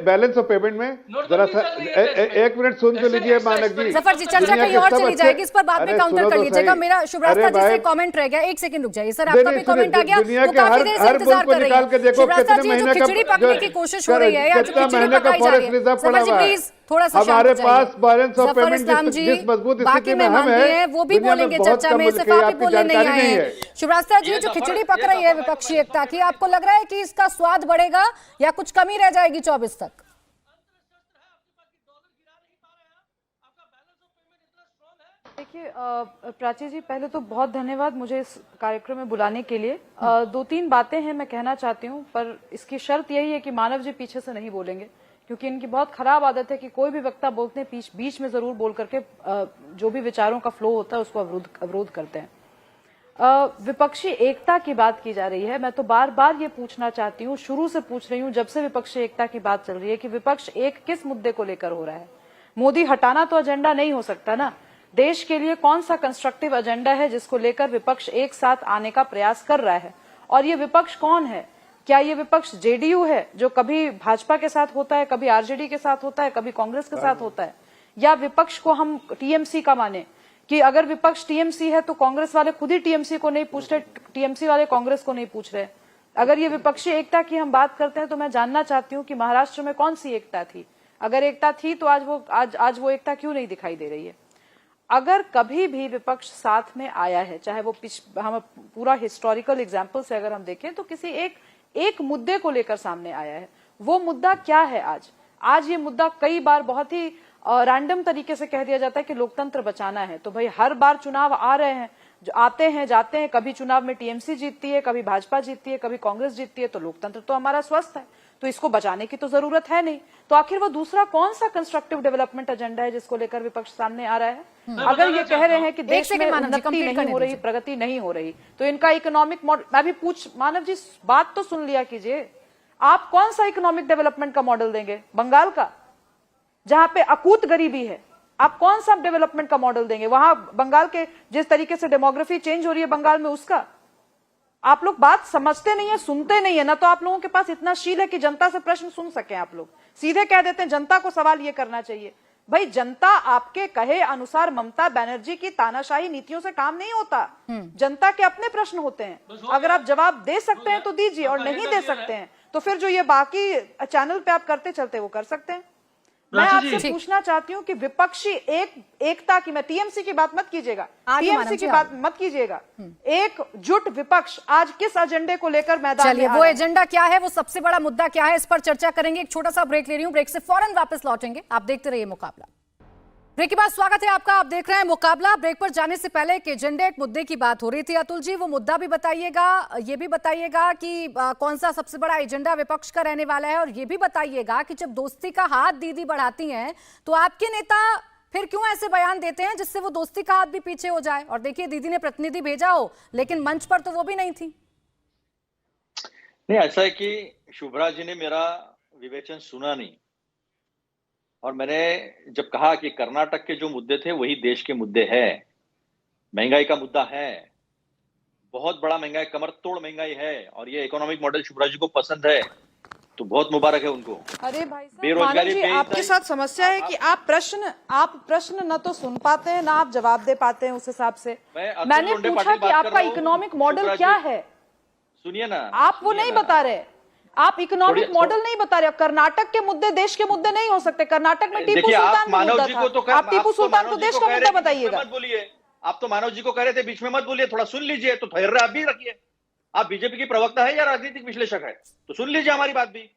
बैलेंस ऑफ पेमेंट में जरा सा एक मिनट सुन तो लीजिए मानक जी। जफर जी, चर्चा कहीं और चली जाएगी, इस पर बाद में काउंटर कर लीजिएगा। मेरा शुभरास्ता जी से कमेंट रह गया, एक सेकंड रुक जाइए सर, आपका भी कमेंट आ गया, वो काफी देर से इंतजार कर रही है। शुभरास्ता जी, जो खिचड़ी पकने की कोशिश हो रही है या जो खिचड़ी पकाई जा रही है, जफर जी प्लीज थोड़ा सा हमारे पास बैलेंस ऑफ पेमेंट जिस मजबूत स्थिति में हम हैं, वो भी बोलेंगे चर्चा में, सिर्फ आप ही बोलने नहीं आए हैं। शुभरास्ता जी, जो खिचड़ी पक रही है विपक्षी एकता की, आपको लग रहा है कि इसका स्वाद बढ़ेगा या कुछ कमी रह जाएगी 24 तक? देखिए प्राची जी, पहले तो बहुत धन्यवाद मुझे इस कार्यक्रम में बुलाने के लिए। 2-3 बातें हैं मैं कहना चाहती हूँ, पर इसकी शर्त यही है कि मानव जी पीछे से नहीं बोलेंगे, क्योंकि इनकी बहुत खराब आदत है कि कोई भी वक्ता बोलते हैं बीच में जरूर बोल करके जो भी विचारों का फ्लो होता है उसको अवरोध करते हैं। विपक्षी एकता की बात की जा रही है, मैं तो बार बार ये पूछना चाहती हूँ, शुरू से पूछ रही हूँ जब से विपक्षी एकता की बात चल रही है, कि विपक्ष एक किस मुद्दे को लेकर हो रहा है। मोदी हटाना तो एजेंडा नहीं हो सकता ना। देश के लिए कौन सा कंस्ट्रक्टिव एजेंडा है जिसको लेकर विपक्ष एक साथ आने का प्रयास कर रहा है, और ये विपक्ष कौन है? क्या ये विपक्ष जेडीयू है जो कभी भाजपा के साथ होता है, कभी आरजेडी के साथ होता है, कभी कांग्रेस के साथ होता है? या विपक्ष को हम टीएमसी का माने कि अगर विपक्ष टीएमसी है तो कांग्रेस वाले खुद ही टीएमसी को नहीं पूछ रहे, टीएमसी वाले कांग्रेस को नहीं पूछ रहे? अगर ये विपक्षी एकता की हम बात करते हैं तो मैं जानना चाहती हूँ कि महाराष्ट्र में कौन सी एकता थी? अगर एकता थी तो आज वो एकता क्यों नहीं दिखाई दे रही है? अगर कभी भी विपक्ष साथ में आया है, चाहे वो हम पूरा हिस्टोरिकल एग्जाम्पल से अगर हम देखें, तो किसी एक मुद्दे को लेकर सामने आया है। वो मुद्दा क्या है? आज ये मुद्दा कई बार बहुत ही रैंडम तरीके से कह दिया जाता है कि लोकतंत्र बचाना है। तो भाई हर बार चुनाव आ रहे हैं, जो आते हैं जाते हैं, कभी चुनाव में टीएमसी जीतती है, कभी भाजपा जीतती है, कभी कांग्रेस जीतती है, तो लोकतंत्र तो हमारा स्वस्थ है, तो इसको बचाने की तो जरूरत है नहीं। तो आखिर वो दूसरा कौन सा कंस्ट्रक्टिव डेवलपमेंट एजेंडा है जिसको लेकर विपक्ष सामने आ रहा है? अगर ये कह रहे हैं कि देश में उन्नति नहीं हो रही, प्रगति नहीं हो रही, तो इनका इकोनॉमिक मॉडल, मैं भी मानव जी बात तो सुन लिया कीजिए, आप कौन सा इकोनॉमिक डेवलपमेंट का मॉडल देंगे? बंगाल का, जहां पे अकूत गरीबी है, आप कौन सा डेवलपमेंट का मॉडल देंगे? वहां बंगाल के जिस तरीके से डेमोग्राफी चेंज हो रही है बंगाल में, उसका आप लोग बात समझते नहीं है, सुनते नहीं है ना। तो आप लोगों के पास इतना शील है कि जनता से प्रश्न सुन सके, आप लोग सीधे कह देते हैं जनता को सवाल ये करना चाहिए। भाई जनता आपके कहे अनुसार ममता बनर्जी की तानाशाही नीतियों से काम नहीं होता, जनता के अपने प्रश्न होते हैं। अगर आप जवाब दे सकते हैं तो दीजिए, और नहीं दे सकते हैं तो फिर जो ये बाकी चैनल पे आप करते चलते वो कर सकते हैं। मैं आपसे पूछना चाहती हूँ कि विपक्षी एकता की, मैं टीएमसी की बात मत कीजिएगा, टीएमसी की बात मत कीजिएगा, एकजुट विपक्ष आज किस एजेंडे को लेकर मैदान में? वो एजेंडा क्या है, वो सबसे बड़ा मुद्दा क्या है, इस पर चर्चा करेंगे। एक छोटा सा ब्रेक ले रही हूँ, ब्रेक से फौरन वापस लौटेंगे। आप देखते रहिए मुकाबला। ब्रेक के बाद स्वागत है आपका। आप देख रहे हैं मुकाबला। ब्रेक पर जाने से पहले एक एजेंडा, एक मुद्दे की बात हो रही थी। अतुल जी, वो मुद्दा भी बताइएगा, ये भी बताइएगा कि कौन सा सबसे बड़ा एजेंडा विपक्ष का रहने वाला है, और ये भी बताइएगा कि जब दोस्ती का हाथ दीदी बढ़ाती हैं तो आपके नेता फिर क्यों ऐसे बयान देते हैं जिससे वो दोस्ती का हाथ भी पीछे हो जाए। और देखिए, दीदी ने प्रतिनिधि भेजा हो लेकिन मंच पर तो वो भी नहीं थी। नहीं, ऐसा है कि शुभ्रा जी ने मेरा विवेचन सुना नहीं, और मैंने जब कहा कि कर्नाटक के जो मुद्दे थे वही देश के मुद्दे हैं। महंगाई का मुद्दा है, बहुत बड़ा महंगाई, कमर तोड़ महंगाई है, और ये इकोनॉमिक मॉडल शुभ्रा जी को पसंद है तो बहुत मुबारक है उनको। अरे भाई साहब, बेरोजगारी मानव जी, आपके साथ समस्या है कि आप प्रश्न न तो सुन पाते हैं ना आप जवाब दे पाते हैं उस हिसाब से। मैंने पूछा कि आपका इकोनॉमिक मॉडल क्या है, सुनिए ना, आप वो नहीं बता रहे। आप इकोनॉमिक मॉडल नहीं बता रहे। कर्नाटक के मुद्दे देश के मुद्दे नहीं हो सकते। कर्नाटक में टीपू सुल्तान का मुद्दा था, आप टीपू सुल्तान को देश का मुद्दा बताइएगा। मत बोलिए, आप तो मानव जी को कह रहे थे बीच में मत बोलिए, थोड़ा सुन लीजिए। तो ठहर रहे आप भी रखिए। आप बीजेपी की प्रवक्ता है या राजनीतिक विश्लेषक है, तो सुन लीजिए हमारी बात भी।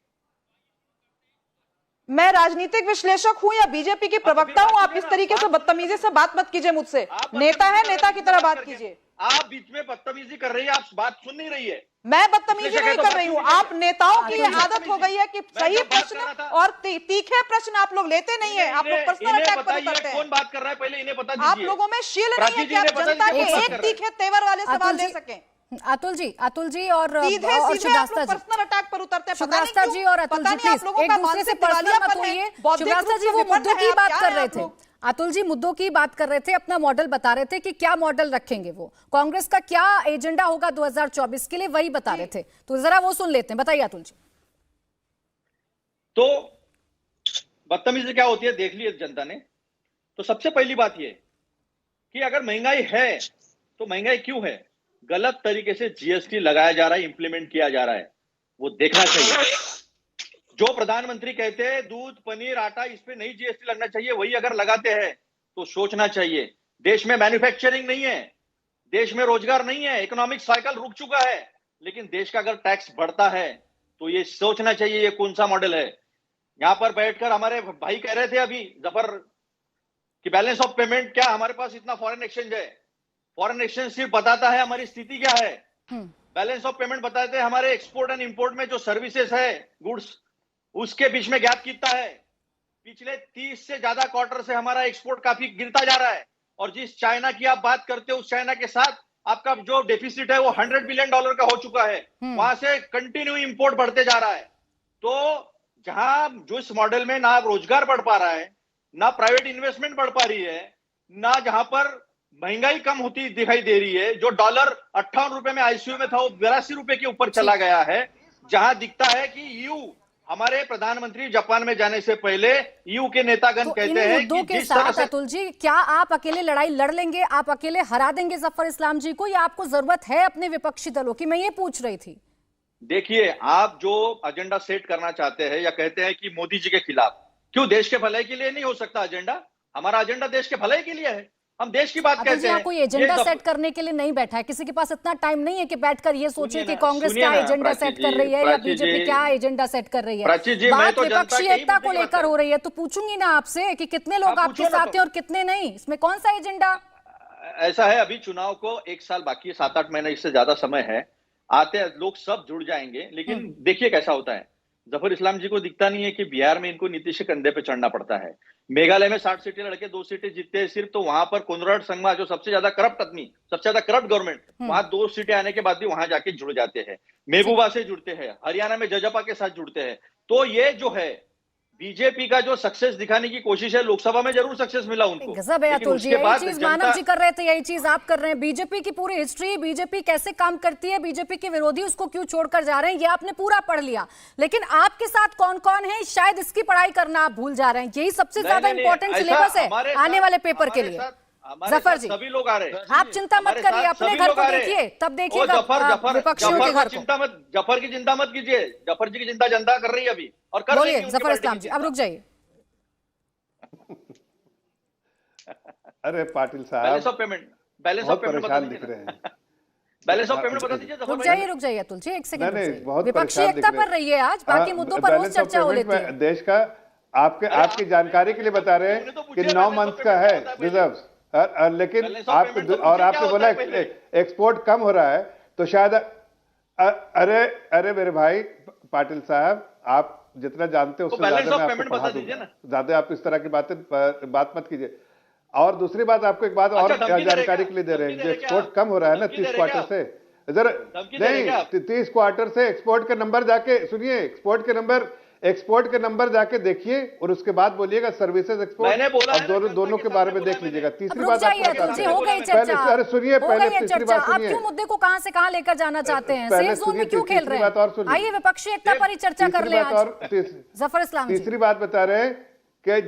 मैं राजनीतिक विश्लेषक हूं या बीजेपी की प्रवक्ता हूं? आप इस तरीके से बदतमीजी से बात मत कीजिए मुझसे। नेता है, नेता की तरह बात कीजिए। आप बीच में बदतमीजी कर रही है, आप बात सुन नहीं रही है। मैं बदतमीजी नहीं कर रही हूँ। आप नेताओं की ये आदत हो गई है कि सही प्रश्न और तीखे प्रश्न आप लोग लेते नहीं है। आप लोग पर्सनल अटैक पर उतरते हैं। कौन बात कर रहा है पहले इन्हें बता दीजिए। आप लोगों में शील नहीं है कि आप जनता के एक तीखे तेवर वाले सवाल ले सकें। अतुल जी और सीधे शुभ्रास्ता जी, पर्सनल अटैक पर उतरते हैं। शुभ्रास्ता जी और अतुल जी, प्लीज एक दूसरे से पर्सनल मत होइए। शुभ्रास्ता जी वो मुद्दों की बात कर रहे थे। अतुल जी मुद्दों की बात कर रहे थे, अपना मॉडल बता रहे थे कि क्या मॉडल रखेंगे वो, कांग्रेस का क्या एजेंडा होगा 2024 के लिए, वही बता रहे थे। तो जरा वो सुन लेते हैं। बताइए अतुल जी। तो बदतमीजी क्या होती है देख लिया जनता ने। तो सबसे पहली बात ये कि अगर महंगाई है तो महंगाई क्यों है, गलत तरीके से जीएसटी लगाया जा रहा है, इंप्लीमेंट किया जा रहा है, वो देखना चाहिए। जो प्रधानमंत्री कहते हैं दूध, पनीर, आटा, इस पे नहीं जीएसटी लगना चाहिए, वही अगर लगाते हैं तो सोचना चाहिए। देश में मैन्युफैक्चरिंग नहीं है, देश में रोजगार नहीं है, इकोनॉमिक साइकिल रुक चुका है, लेकिन देश का अगर टैक्स बढ़ता है तो ये सोचना चाहिए ये कौन सा मॉडल है। यहां पर बैठकर हमारे भाई कह रहे थे अभी जफर कि बैलेंस ऑफ पेमेंट, क्या हमारे पास इतना फॉरेन एक्सचेंज है? फॉरेन एक्सचेंज सिर्फ बताता है हमारी स्थिति क्या है, बैलेंस ऑफ पेमेंट बताते हैं हमारे एक्सपोर्ट एंड इंपोर्ट में जो सर्विसेज है, गुड्स, उसके बीच में गैप कितना है। पिछले 30 से ज्यादा क्वार्टर से हमारा एक्सपोर्ट काफी गिरता जा रहा है, और जिस चाइना की आप बात करते हो उस चाइना के साथ आपका जो डेफिसिट है वो $100 बिलियन का हो चुका है। वहां से कंटिन्यू इंपोर्ट बढ़ते जा रहा है। तो जहां जो इस मॉडल में ना रोजगार बढ़ पा रहा है, ना प्राइवेट इन्वेस्टमेंट बढ़ पा रही है, ना जहां पर महंगाई कम होती दिखाई दे रही है, जो डॉलर 58 रुपए में आईसीयू में था वो 82 रुपए के ऊपर चला गया है, जहां दिखता है कि ईयू, हमारे प्रधानमंत्री जापान में जाने से पहले ईयू के नेतागण तो कहते हैं कि के जिस तरह साथ अतुल जी, क्या आप अकेले लड़ाई लड़ लेंगे, आप अकेले हरा देंगे जफर इस्लाम जी को, या आपको जरूरत है अपने विपक्षी दलों की? मैं ये पूछ रही थी। देखिए, आप जो एजेंडा सेट करना चाहते हैं या कहते हैं कि मोदी जी के खिलाफ, क्यों देश के भलाई के लिए नहीं हो सकता एजेंडा? हमारा एजेंडा देश के भलाई के लिए है, हम देश की बात कहते हैं। कोई एजेंडा सेट करने के लिए नहीं बैठा है, किसी के पास इतना टाइम नहीं है कि बैठकर ये सोचे कि कांग्रेस क्या एजेंडा सेट कर रही है या बीजेपी क्या एजेंडा सेट कर रही है। बात विपक्षी एकता को लेकर हो रही है, तो पूछूंगी ना आपसे कि कितने लोग आपके साथ हैं और कितने नहीं, इसमें कौन सा एजेंडा? ऐसा है, अभी चुनाव को 1 साल बाकी है, 7-8 महीने इससे ज्यादा समय है, आते लोग सब जुड़ जाएंगे। लेकिन देखिए कैसा होता है, जफर इस्लाम जी को दिखता नहीं है कि बिहार में इनको नीतीश के कंधे पे चढ़ना पड़ता है। मेघालय में 60 सीटें लड़के 2 सीटें जीतते हैं सिर्फ, तो वहां पर कोनराड संगमा जो सबसे ज्यादा करप्ट आदमी, सबसे ज्यादा करप्ट गवर्नमेंट, वहां 2 सीटें आने के बाद भी वहां जाके जुड़ जाते हैं, महबूबा से जुड़ते हैं, हरियाणा में जजपा के साथ जुड़ते हैं। तो ये जो है बीजेपी का जो सक्सेस दिखाने की कोशिश है, लोकसभा में जरूर सक्सेस मिला उनको। गजब है अतुल जी, यही चीज मानव जी कर रहे थे, यही चीज आप कर रहे हैं। बीजेपी की पूरी हिस्ट्री, बीजेपी कैसे काम करती है, बीजेपी के विरोधी उसको क्यों छोड़कर जा रहे हैं, ये आपने पूरा पढ़ लिया। लेकिन आपके साथ कौन कौन है, शायद इसकी पढ़ाई करना आप भूल जा रहे हैं। यही सबसे ज्यादा इंपॉर्टेंट सिलेबस है आने वाले पेपर के लिए। जफर जी, सभी लोग आ रहे हैं, आप चिंता मत करिए, अपने घर को देखिए, तब देखिएगा विपक्षियों के घर को। जफर की चिंता मत कीजिए, जफर जी की चिंता जनता कर रही है अभी, और कर रही है। जफर इस्लाम जी, अब रुक जाइए। अरे पाटिल साहब, बैलेंस ऑफ पेमेंट बता दिख रहे हैं। बैलेंस ऑफ पेमेंट बता दीजिए। रुक जाइए अतुल जी, एक सेकंड। विपक्षी एकता पर रही है आज, बाकी मुद्दों पर रोज चर्चा हो लेती है। देश का आपकी जानकारी के लिए बता रहे हैं कि 9 मंथ का है रिजर्व, लेकिन आपने बोला एक्सपोर्ट कम हो रहा है, तो शायद अरे मेरे भाई पाटिल साहब, आप जितना जानते हैं उससे ज्यादा मैं आपको पढ़ा दूंगा, ज्यादा आप इस तरह की बात मत कीजिए। और दूसरी बात, आपको एक बात और जानकारी के लिए दे रहे हैं, जो एक्सपोर्ट कम हो रहा है ना 30 क्वार्टर से, इधर नहीं 30 क्वार्टर से एक्सपोर्ट के नंबर जाके सुनिए, एक्सपोर्ट के नंबर जाके देखिए और उसके बाद बोलिएगा सर्विसेज एक्सपोर्ट, और दोनों के बारे में देख लीजिएगा। तीसरी बात हो गई चर्चा, अरे सुनिए पहले तीसरी बात आप सुनिए, क्यों मुद्दे को कहां से कहां लेकर जाना चाहते हैं, सेफ जोन में क्यों खेल रहे हैं? आइए विपक्षी एकता पर ही चर्चा कर लें आज। जफर इस्लाम जी, तीसरी बात बता रहे हैं कि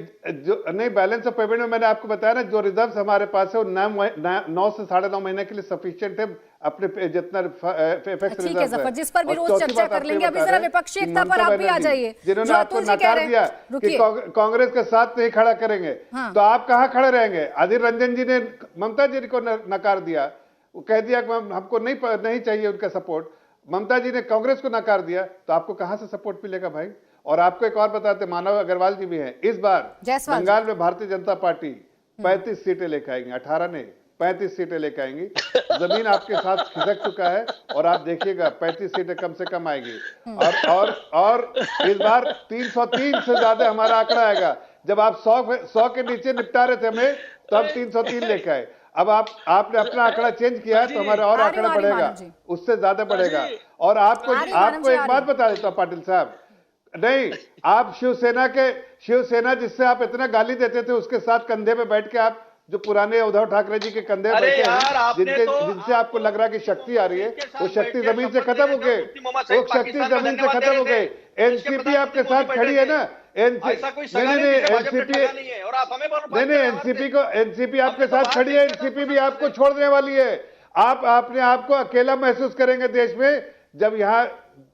जो नहीं बैलेंस ऑफ पेमेंट में मैंने आपको बताया ना, जो रिजर्व्स हमारे पास है वो 9 से 9.5 महीने के लिए सफिशिएंट है, अपने जितना ठीक है जफर, जिस पर भी रोज चर्चा कर लेंगे। अभी जरा विपक्षी एकता पर आप भी आ जाइए, जिन्होंने आपको नकार दिया कि कांग्रेस के साथ नहीं खड़ा करेंगे, तो आप कहां खड़े रहेंगे? अधीर रंजन जी ने ममता जी को नकार दिया, वो कह दिया कि हमको नहीं चाहिए उनका सपोर्ट। ममता जी ने कांग्रेस को नकार दिया, तो आपको कहां से सपोर्ट मिलेगा भाई? और आपको एक और बताते, मानव अग्रवाल जी भी हैं, इस बार बंगाल में भारतीय जनता पार्टी 35 सीटें लेकर आएंगी, 18 नहीं 35 सीटें लेकर आएंगी। जमीन आपके साथ खिसक चुका है और आप देखिएगा 35 सीटें कम से कम आएगी। और इस बार 303 से ज्यादा हमारा आंकड़ा आएगा। जब आप 100 के नीचे निपटा रहे थे हमें, तो हम 303 लेकर आए। अब आपने अपना आंकड़ा चेंज किया तो हमारा और आंकड़ा बढ़ेगा, उससे ज्यादा बढ़ेगा। और आपको एक बात बता देता हूं पाटिल साहब, नहीं, आप शिवसेना जिससे आप इतना गाली देते थे, उसके साथ कंधे पे बैठ के आप जो पुराने उद्धव ठाकरे जी के कंधे पे बैठे हैं, जिनसे आपको लग रहा है कि शक्ति आ रही है, वो शक्ति जमीन से खत्म हो गई, वो शक्ति जमीन से खत्म हो गई। एनसीपी आपके साथ खड़ी है ना, एनसीपी आपके साथ खड़ी है, एनसीपी भी आपको छोड़ने वाली है। आप अपने आप को अकेला महसूस करेंगे देश में, जब यहाँ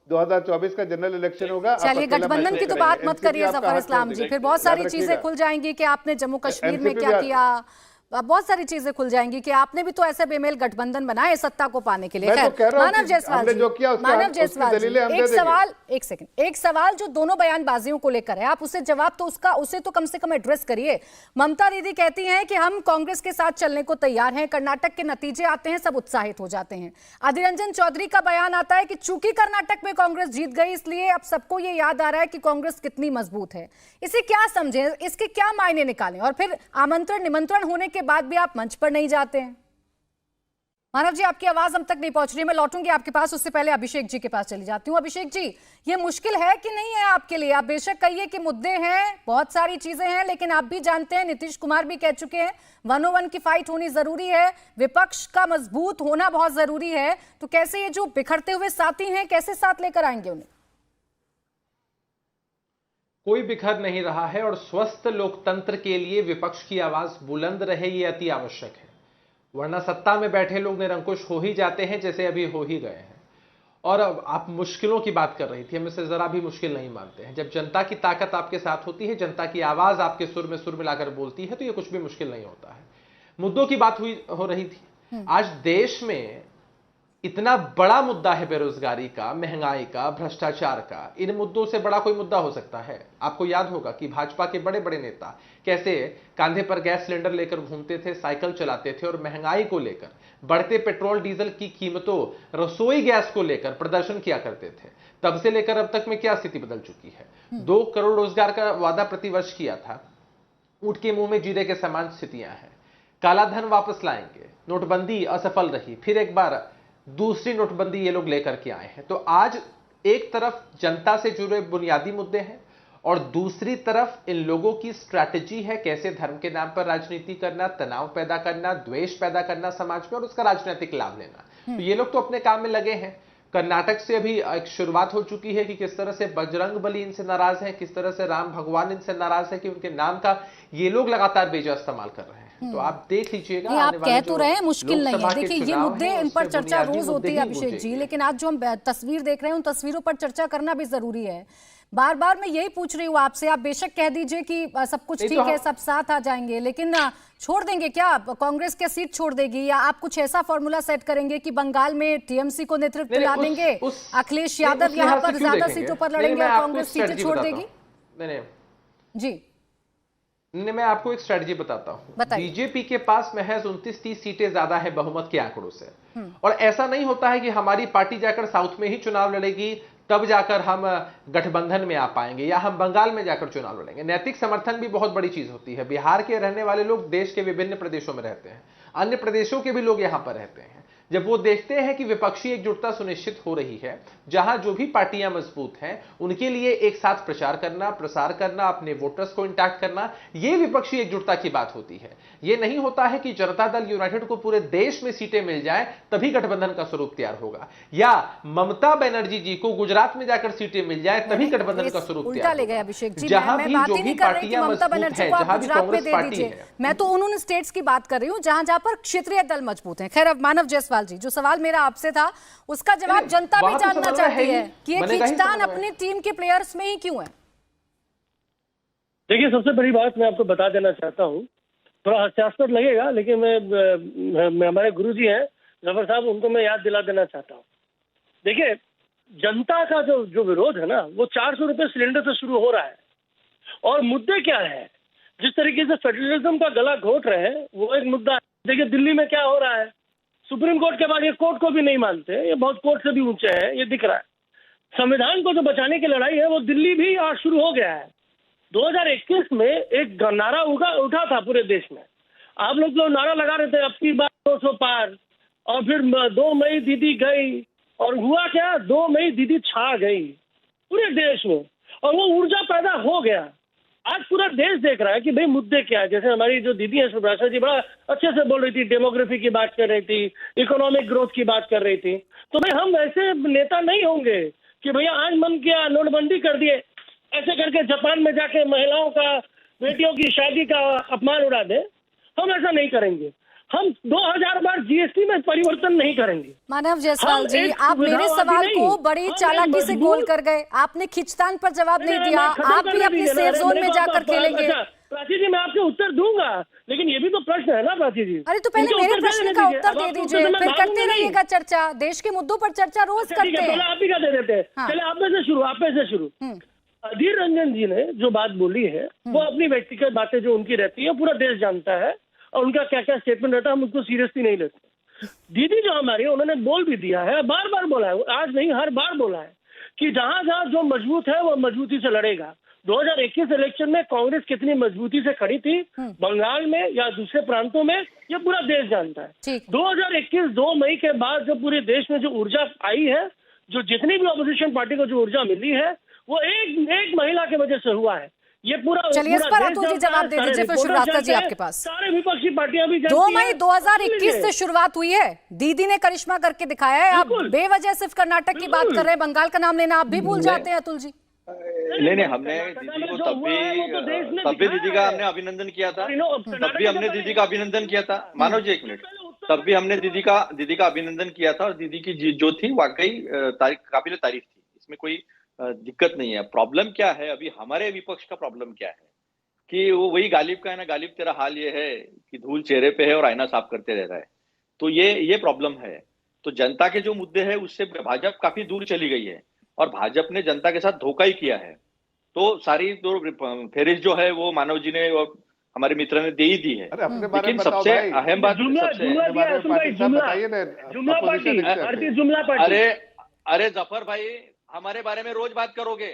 2024 का जनरल इलेक्शन होगा। चलिए, गठबंधन की तो बात मत करिए जफर इस्लाम जी, फिर बहुत सारी चीजें खुल जाएंगी कि आपने जम्मू कश्मीर में क्या किया, बहुत सारी चीजें खुल जाएंगी कि आपने भी तो ऐसे बेमेल गठबंधन बनाए सत्ता को पाने के लिए। मानव जायसवाल जी, एक सवाल जो दोनों बयानबाजियों को लेकर है, आप उसे जवाब तो उसे तो कम से कम एड्रेस करिए। ममता दीदी कहती हैं कि हम कांग्रेस के साथ चलने को तैयार हैं, कर्नाटक के नतीजे आते हैं सब उत्साहित हो जाते हैं। अधीर रंजन चौधरी का बयान आता है कि चूंकि कर्नाटक में कांग्रेस जीत गई, इसलिए अब सबको ये याद आ रहा है कि कांग्रेस कितनी मजबूत है। इसे क्या समझें, इसके क्या मायने निकालें? और फिर आमंत्रण निमंत्रण होने के बाद भी आप मंच पर नहीं जाते हैं। मानव जी, आपकी आवाज हम तक नहीं पहुंच रही, मैं लौटूंगी आपके पास, उससे पहले अभिषेक जी के पास चली जाती हूं। अभिषेक जी, ये मुश्किल है कि नहीं है आपके लिए? आप बेशक कहिए कि मुद्दे हैं, बहुत सारी चीजें हैं, लेकिन आप भी जानते हैं, नीतीश कुमार भी कह चुके हैं 1-on-1 की फाइट होनी जरूरी है, विपक्ष का मजबूत होना बहुत जरूरी है। तो कैसे ये जो बिखरते हुए साथी हैं, कैसे साथ लेकर आएंगे उन्हें? कोई बिखर नहीं रहा है और स्वस्थ लोकतंत्र के लिए विपक्ष की आवाज बुलंद रहे, ये अति आवश्यक है, वरना सत्ता में बैठे लोग निरंकुश हो ही जाते हैं, जैसे अभी हो ही गए हैं। और अब आप मुश्किलों की बात कर रही थी, हम इसे जरा भी मुश्किल नहीं मानते हैं। जब जनता की ताकत आपके साथ होती है, जनता की आवाज आपके सुर में सुर मिलाकर बोलती है, तो ये कुछ भी मुश्किल नहीं होता है। मुद्दों की बात हो रही थी। आज देश में इतना बड़ा मुद्दा है बेरोजगारी का, महंगाई का, भ्रष्टाचार का। इन मुद्दों से बड़ा कोई मुद्दा हो सकता है? आपको याद होगा कि भाजपा के बड़े बड़े नेता कैसे कांधे पर गैस सिलेंडर लेकर घूमते थे, साइकिल चलाते थे और महंगाई को लेकर, बढ़ते पेट्रोल डीजल की कीमतों, रसोई गैस को लेकर प्रदर्शन किया करते थे। तब से लेकर अब तक में क्या स्थिति बदल चुकी है। 2 करोड़ रोजगार का वादा प्रतिवर्ष किया था, ऊंट के मुंह में जीरे के समान स्थितियां हैं। काला धन वापस लाएंगे, नोटबंदी असफल रही, फिर एक बार दूसरी नोटबंदी ये लोग लेकर के आए हैं। तो आज एक तरफ जनता से जुड़े बुनियादी मुद्दे हैं और दूसरी तरफ इन लोगों की स्ट्रैटेजी है कैसे धर्म के नाम पर राजनीति करना, तनाव पैदा करना, द्वेष पैदा करना समाज में और उसका राजनीतिक लाभ लेना। तो ये लोग तो अपने काम में लगे हैं। कर्नाटक से अभी एक शुरुआत हो चुकी है कि किस तरह से बजरंग बली इनसे नाराज है, किस तरह से राम भगवान इनसे नाराज है कि उनके नाम का ये लोग लगातार बेजा इस्तेमाल कर रहे हैं। तो आप देख लीजिएगा, आप कह तो रहे हैं मुश्किल नहीं है। देखिए, ये मुद्दे, इन पर चर्चा रोज होती है अभिषेक जी, लेकिन आज जो हम तस्वीर देख रहे हैं, उन तस्वीरों पर चर्चा करना भी जरूरी है। बार बार मैं यही पूछ रही हूँ आपसे, आप बेशक कह दीजिए कि सब कुछ ठीक है, सब साथ आ जाएंगे, लेकिन छोड़ देंगे क्या? कांग्रेस क्या सीट छोड़ देगी, या आप कुछ ऐसा फॉर्मूला सेट करेंगे कि बंगाल में टीएमसी को नेतृत्व दिला देंगे, अखिलेश यादव यहाँ पर ज्यादा सीटों पर लड़ेंगे और कांग्रेस सीटें छोड़ देगी? जी मैं आपको एक स्ट्रेटजी बताता हूं। बताइए। बीजेपी के पास महज 29-30 सीटें ज्यादा है बहुमत के आंकड़ों से, और ऐसा नहीं होता है कि हमारी पार्टी जाकर साउथ में ही चुनाव लड़ेगी तब जाकर हम गठबंधन में आ पाएंगे, या हम बंगाल में जाकर चुनाव लड़ेंगे। नैतिक समर्थन भी बहुत बड़ी चीज होती है। बिहार के रहने वाले लोग देश के विभिन्न प्रदेशों में रहते हैं, अन्य प्रदेशों के भी लोग यहां पर रहते हैं। जब वो देखते हैं कि विपक्षी एकजुटता सुनिश्चित हो रही है, जहां जो भी पार्टियां मजबूत हैं उनके लिए एक साथ प्रचार करना, प्रसार करना, अपने वोटर्स को इंटैक्ट करना, ये विपक्षी एकजुटता की बात होती है। ये नहीं होता है कि जनता दल यूनाइटेड को पूरे देश में सीटें मिल जाए तभी गठबंधन का स्वरूप तैयार होगा, या ममता बनर्जी जी को गुजरात में जाकर सीटें मिल जाए तभी गठबंधन का स्वरूप उल्टा तैयार ले गए होगा। अभिषेक जी। जहां मैं भी बात जो ही भी नहीं कर रही कि पार्टियां ममता मजबूत बनर्जी हैं, को आप जहां भी गुजरात में कांग्रेस दे पार्टी दीजिए। है, मैं तो उन स्टेट्स की बात कर रही हूँ जहां जहां पर क्षेत्रीय दल मजबूत हैं। खैर, अब मानव जायसवाल जी, जो सवाल मेरा आपसे था उसका जवाब जनता भी वहां तो जानना समन्वय चाहती है ही। है कि ये मैंने कहा ही खींचतान समन्वय। अपनी टीम के प्लेयर्स में ही क्यों है? देखिए, सबसे बड़ी बात मैं आपको बता देना चाहता हूँ, थोड़ा हास्यास्पद लगेगा लेकिन मैं हमारे गुरुजी हैं जफर साहब, उनको मैं याद दिला देना चाहता हूँ। देखिए, जनता का जो विरोध है ना, वो 400 रुपए सिलेंडर से शुरू हो रहा है। और मुद्दे क्या है? जिस तरीके से फेडरलिज्म का गला घोट रहे हैं वो एक मुद्दा है। देखिए दिल्ली में क्या हो रहा है, सुप्रीम कोर्ट के बाद ये कोर्ट को भी नहीं मानते, ये बहुत कोर्ट से भी ऊंचे हैं, ये दिख रहा है। संविधान को जो बचाने की लड़ाई है वो दिल्ली भी आज शुरू हो गया है। 2021 में एक नारा उठा था पूरे देश में। आप लोग जो नारा लगा रहे थे, अब की बार 200 पार, और फिर 2 मई दीदी गई, और हुआ क्या, 2 मई दीदी छा गई पूरे देश में, और वो ऊर्जा पैदा हो गया। आज पूरा देश देख रहा है कि भाई मुद्दे क्या है। जैसे हमारी जो दीदी है सुब्राशा जी बड़ा अच्छे से बोल रही थी, डेमोग्राफी की बात कर रही थी, इकोनॉमिक ग्रोथ की बात कर रही थी। तो भाई हम ऐसे नेता नहीं होंगे कि भैया आज मन किया नोटबंदी कर दिए, ऐसे करके जापान में जाके महिलाओं का, बेटियों की शादी का अपमान उड़ा दे। हम ऐसा नहीं करेंगे। हम 2000 बार जीएसटी में परिवर्तन नहीं करेंगे। मानव जायसवाल जी, आप मेरे सवाल को बड़ी चालाकी से गोल कर गए। आपने खिंचतान पर जवाब नहीं दिया। आप भी अपनी सेफ जोन में जाकर खेलेंगे। प्राची जी, मैं आपके उत्तर दूंगा, लेकिन ये भी तो प्रश्न है ना प्राची जी। अरे तो पहले मेरे प्रश्न का उत्तर दे दीजिए, फिर करते रहिएगा चर्चा। देश के मुद्दों पर चर्चा रोज करते हैं। आप भी क्या दे देते हैं। चले आप में से शुरू। अधीर रंजन जी ने जो बात बोली है वो अपनी व्यक्तिगत बातें जो उनकी रहती है पूरा देश जानता है, और उनका क्या क्या स्टेटमेंट रहता है हम उसको सीरियसली नहीं लेते। दीदी जो हमारी, उन्होंने बोल भी दिया है, बार बार बोला है, आज नहीं हर बार बोला है कि जहां जहां जो मजबूत है वो मजबूती से लड़ेगा। 2021 इलेक्शन में कांग्रेस कितनी मजबूती से खड़ी थी बंगाल में या दूसरे प्रांतों में, ये पूरा देश जानता है। 2021 2 मई के बाद जो पूरे देश में जो ऊर्जा आई है, जो जितनी भी अपोजिशन पार्टी को जो ऊर्जा मिली है, वो एक महिला की वजह से हुआ है। ये पूरा चलिए, इस पर अतुल जी जवाब दे दीजिए, फिर श्रीवास्तव जी आपके पास। सारे विपक्षी पार्टियां भी 2 मई 2021 से शुरुआत हुई है। दीदी ने करिश्मा करके दिखाया है। आप बेवजह सिर्फ कर्नाटक की बात कर रहे हैं, बंगाल का नाम लेना आप भी भूल जाते हैं अतुल जी। नहीं, हमने दीदी को तब भी दीदी का हमने अभिनंदन किया था। तब भी हमने दीदी का अभिनंदन किया था। मानो जी एक मिनट, तब भी हमने दीदी का अभिनंदन किया था, और दीदी की जीत जो थी वाकई काबिल तारीफ थी। इसमें कोई दिक्कत नहीं है। प्रॉब्लम क्या है, अभी हमारे विपक्ष का प्रॉब्लम क्या है कि वो वही गालिब का है ना, गालिब तेरा हाल ये है कि धूल चेहरे पे है और आईना साफ करते रह रहा है। तो ये प्रॉब्लम है। तो जनता के जो मुद्दे हैं उससे भाजपा काफी दूर चली गई है, और भाजपा ने जनता के साथ धोखा ही किया है। तो सारी तो फेरिस्त जो है वो मानव जी ने और हमारे मित्र ने दे ही दी है। लेकिन सबसे अहम बात अरे जफर भाई, हमारे बारे में रोज बात करोगे,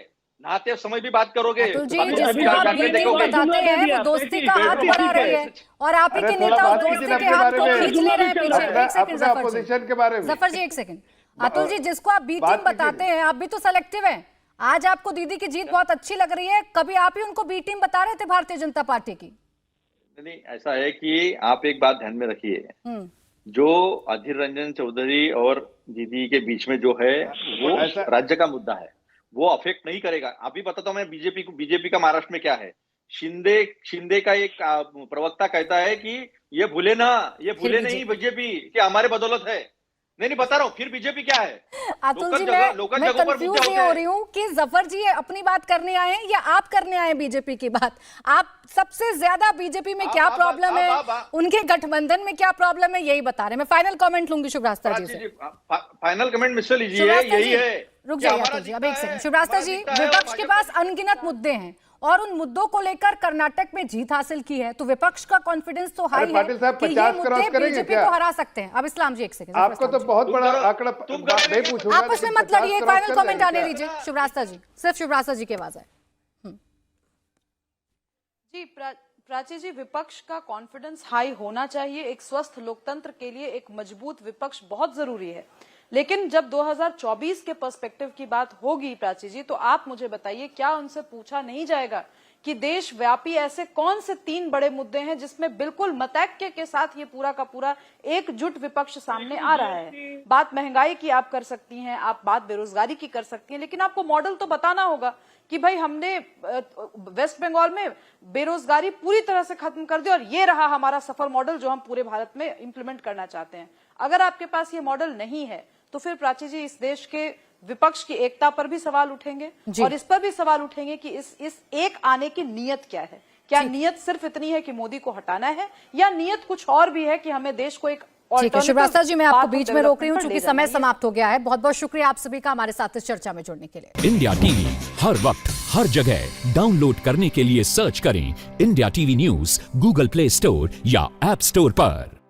नहाते समय भी बात करोगे। अतुल जी, जिसको आप मीटिंग बताते हैं वो दोस्ती का हाथ बढ़ा रही है, और आप ही के नेता उस दोस्ती के हाथ को खींच ले रहे हैं पीछे। एक सेकंड जफर जी, एक सेकंड। अतुल जी, जिसको आप बी टीम बताते हैं, आप भी तो सेलेक्टिव हैं। आज आपको दीदी की जीत बहुत अच्छी लग रही है, कभी आप ही उनको बी टीम बता रहे थे भारतीय जनता पार्टी की। नहीं, ऐसा है कि आप एक बात ध्यान में रखिए, जो अधीर रंजन चौधरी और दीदी के बीच में जो है वो राज्य का मुद्दा है, वो अफेक्ट नहीं करेगा। अभी बताता हूं मैं बीजेपी का महाराष्ट्र में क्या है। शिंदे का एक प्रवक्ता कहता है कि ये भूले नहीं बीजेपी कि हमारे बदौलत है। नहीं बता रहा हूँ, फिर बीजेपी क्या है। अतुल जी, मैं कंफ्यूज ये हो रही हूँ कि जफर जी अपनी बात करने आए हैं या आप करने आए बीजेपी की बात। आप सबसे ज्यादा बीजेपी में क्या प्रॉब्लम है, उनके गठबंधन में क्या प्रॉब्लम है, यही बता रहे हैं। मैं फाइनल कमेंट लूंगी श्रीवास्तव जी से। फाइनल कमेंट मिस्टर लीजिए, यही है रुक जाइए अतुल जी, अब एक सेकंड। श्रीवास्तव जी, विपक्ष के पास अनगिनत मुद्दे हैं और उन मुद्दों को लेकर कर्नाटक में जीत हासिल की है, तो विपक्ष का कॉन्फिडेंस तो हाई है पाटिल साहब, कि ये 50 क्रॉस मुद्दे करेंगे बीजेपी क्या? को हरा सकते हैं। अब इस्लाम जी एक सेकंड, आपको तो बहुत बड़ा आंकड़ा मैं पूछूंगा, आपस में मत लड़िए, फाइनल कमेंट आने दीजिए। शिवराज जी, सिर्फ शिवराज जी की आवाज है। जी प्राची जी, विपक्ष का कॉन्फिडेंस हाई होना चाहिए। एक स्वस्थ लोकतंत्र के लिए एक मजबूत विपक्ष बहुत जरूरी है। लेकिन जब 2024 के पर्सपेक्टिव की बात होगी प्राची जी, तो आप मुझे बताइए, क्या उनसे पूछा नहीं जाएगा कि देशव्यापी ऐसे कौन से 3 बड़े मुद्दे हैं जिसमें बिल्कुल मतैक्य के साथ ये पूरा का पूरा एकजुट विपक्ष सामने आ रहा है। बात महंगाई की आप कर सकती हैं, आप बात बेरोजगारी की कर सकती हैं, लेकिन आपको मॉडल तो बताना होगा कि भाई हमने वेस्ट बंगाल में बेरोजगारी पूरी तरह से खत्म कर दी और ये रहा हमारा सफल मॉडल जो हम पूरे भारत में इंप्लीमेंट करना चाहते हैं। अगर आपके पास ये मॉडल नहीं है तो फिर प्राची जी, इस देश के विपक्ष की एकता पर भी सवाल उठेंगे और इस पर भी सवाल उठेंगे कि इस एक आने की नीयत क्या है। क्या नीयत सिर्फ इतनी है कि मोदी को हटाना है, या नीयत कुछ और भी है कि हमें देश को एक ठीक है शिवराज जी, मैं आपको बीच में रोक रही हूँ चूंकि समय समाप्त हो गया है। बहुत बहुत शुक्रिया आप सभी का हमारे साथ इस चर्चा में जुड़ने के लिए। इंडिया टीवी हर वक्त हर जगह डाउनलोड करने के लिए सर्च करें India TV news Google play store या ऐप स्टोर पर।